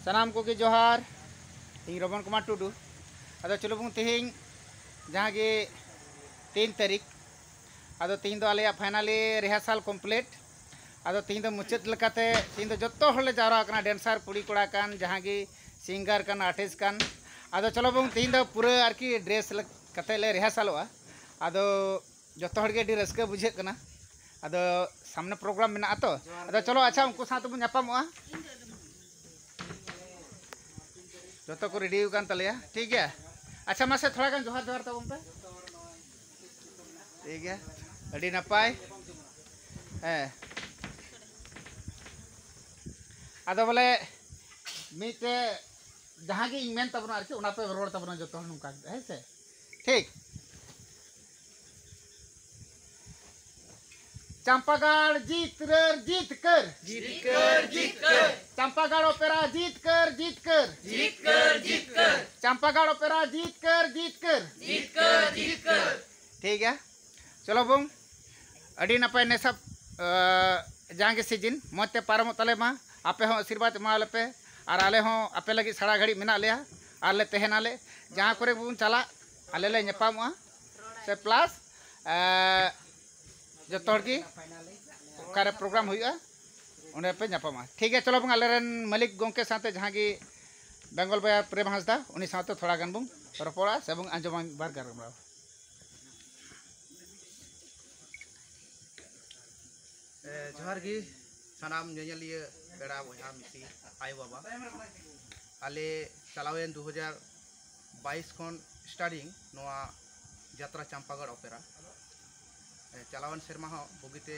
सानाम को जोहार इन रमन कुमार टुडू अदो चलो बुन तेहिं जहाँ के 3 तारीख अदो तीन दो आले फाइनली रिहर्सल कम्प्लीट अदो तीन दो मुचाद लकाते तीन दो जत्तो हले जारा कना डांसर कुड़ी कोड़ा कान जहाँ के सिंगर कान आर्टिस्ट कान अदो चलो बुन तीन दो पूरा आरकी ड्रेस कते ले रिहर्सलोआ अदो जत्तो हड़ के डी रस्के बुझे कना अदो सामने प्रोग्राम मेना तो अदो चलो अच्छा उनको साथ बुन ᱧᱟᱯᱟᱢᱚᱜᱼᱟ जो को रेडी तलिया ठीक है। अच्छा मासे थोड़ा गान जोहार जोहार तब पे ठीक है अड़ी नपाय अदो बोले मीते जहाँ की मेन तब आरकी उना पे रोड तब जो नुका है से ठीक। चंपागढ़ जीत कर चंपागढ़ ओपेरा जीत कर चंपागढ़ ओपेरा जीत कर ठीक है। चलो बुम अड़ी नपाय ने सब जहाँ के सीजन मजते पारम तले मा आपे हो आशीर्वाद एमाले पे और आले हो आपे लगी सारा घड़ी मेना लिया आले तहनाले जहाँ करे बुन चला आले ले ᱧᱟᱯᱟᱢᱚᱜᱼᱟ से प्लस जो तोड़ की कार प्रोग्राम हुआ उन्हें पे ᱧᱟᱯᱟᱢᱟ ठीक है। चलो बुन आलेरन मालिक गोंके साथे जहाँ की बेंगल बाय प्रेम हांसदा उनी साथे थोड़ा गान बुन रपोड़ा से बुन आंजम बार गारमराव जोहार गी सानाम ñeñaliya बेड़ा बहा मिसी आय बाबा आले चलावेन 2022 खन स्टार्टिंग नोआ यात्रा चंपागढ़ ओपेरा चलावन सेरमा हो बुगीते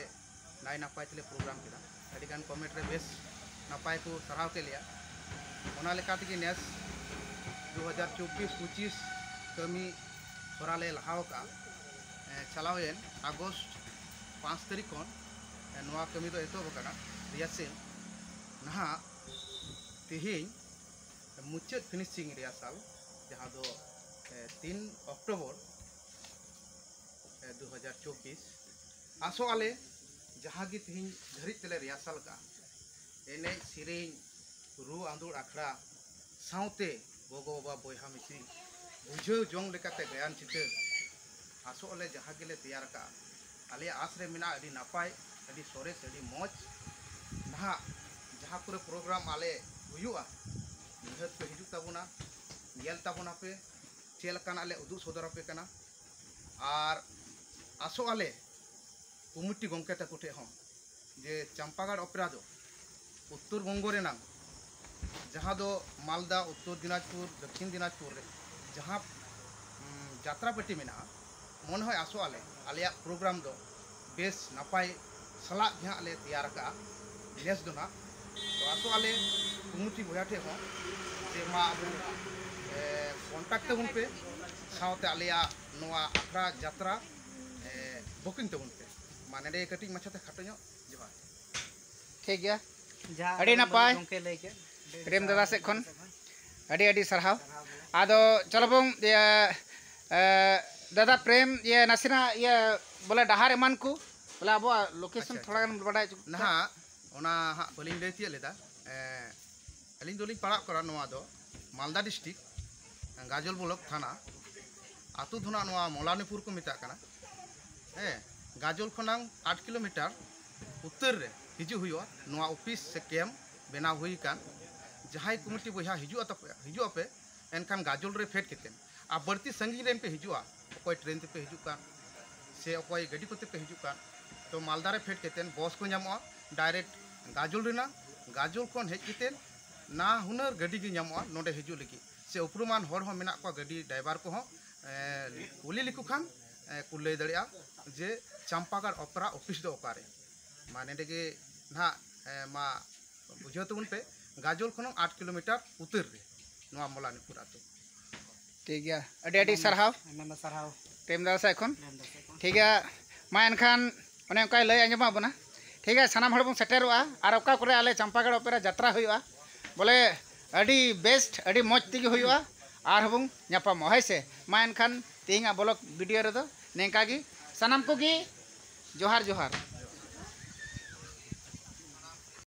नाय नापाय तले प्रोग्राम किदा अडिगान कमेंट रे बेस नापाय को सराव के लिया ओना लेकाते कि नेस 2024-25 कमी होराले लहाव का चलावेन अगस्त 5 तारीख खन नोआ कमी तो एतो बकना रियासेल नहा तिहिं मुचाद फिनिशिंग रियासल जहाँ दो 3 अक्टोबर 2024 आसो आले जहाँ की तिहिं धरी तले रियासल का एने सिरें रू आंदुर आखड़ा साउते गोगो बाबा बोहा मिसी बुझो जोंग लेकाते गयान चिते आसो आले जहाँ के ले तैयार का आले आसरे मिना अडी नापाय अडी सोरेस अडी मौज नहा जहाँ पूरे प्रोग्राम आले हुआ निहत पे हिजू ताबुना नियल ताबुना पे चेलकान आले उदु सदर पे कना और आसो आले कमिटी गंके तकुटे हम जे चंपागढ़ ओपेरा दो उत्तर बंगो रेना जहाँ दो मालदा उत्तर दिनाजपुर दक्षिण दिनाजपुर रे जहाँ यात्रा पेटी मेना मन है आसो आले आलिया प्रोग्राम दो बेस नापाय सला जहाँ आले तैयार का नेस दो ना तो आसो आले कमिटी बया ठे हो जे मा कॉन्टैक्ट तबुन पे सावते आलिया नोआ आखड़ा यात्रा बुकिंग तबुन पे माने दे कटिंग मछाते खाटो ᱧᱚᱜ जोहार ठीक गया अड़ी नपाय प्रेम दादा से खन अड़ी अड़ी सरहाव आदो चलो बुन दादा प्रेम ये नासिना ये बोले डहार एमान को बोले अब लोकेशन थोड़ा गान बड़ा नहा ओना हा बलिंग ले तिया लेदा अलिंग दोलिंग पड़ा करा नोआ दो मालदा डिस्ट्रिक्ट गाजल ब्लॉक थाना आतु धुना नोआ मोलानीपुर को मिता कना गाजल खनांग 8 किलोमीटर उत्तर रे हिजु हुआ नोआ ऑफिस से कैम्प बेना हुई कान जहां कमिटी बहा हिजु पे एनखान गाजल रे फेट केतेन आ बड़ती संगी रेन पे हिजुआ कोई ट्रेन पे हिजु कान से कोई गाड़ी कोते पे हिजु कान तो मालदा रे फेट केतेन बस को ᱧᱟᱢᱚᱜᱼᱟ डायरेक्ट गाजल रेना गाजल खन हेज केतेन ना हुनर गाड़ी गे ᱧᱟᱢᱚᱜᱼᱟ नोडे हिजु लगी से उपरुमान हर हो मेना को गाड़ी ड्राइवर को हो कुली लिखु खान कुले दड़िया जे चंपागढ़ ओपेरा ऑफिस दो ओकारे माने देगे ना मा बुझो तुन पे गाजल खन 8 किलोमीटर उत्तर रे नोआ मोलानीपुर आतो ठीक है अड़ी अड़ी सरहाव प्रेम दादा से खन ठीक है मा एनखान ओने ओका लय आंजमा बना ठीक है सानाम हड़ बन सेटेरोआ और ओका करे आले चंपागढ़ ओपेरा यात्रा हुआ बोले अड़ी बेस्ट अड़ी मौज तिगी हुआ और हबुं ᱧᱟᱯᱟᱢᱚᱜᱼᱟ है से मा एनखान तिहिंगा ब्लॉग वीडियो रे दो नेंका गी सानाम को गी जोहार जोहार।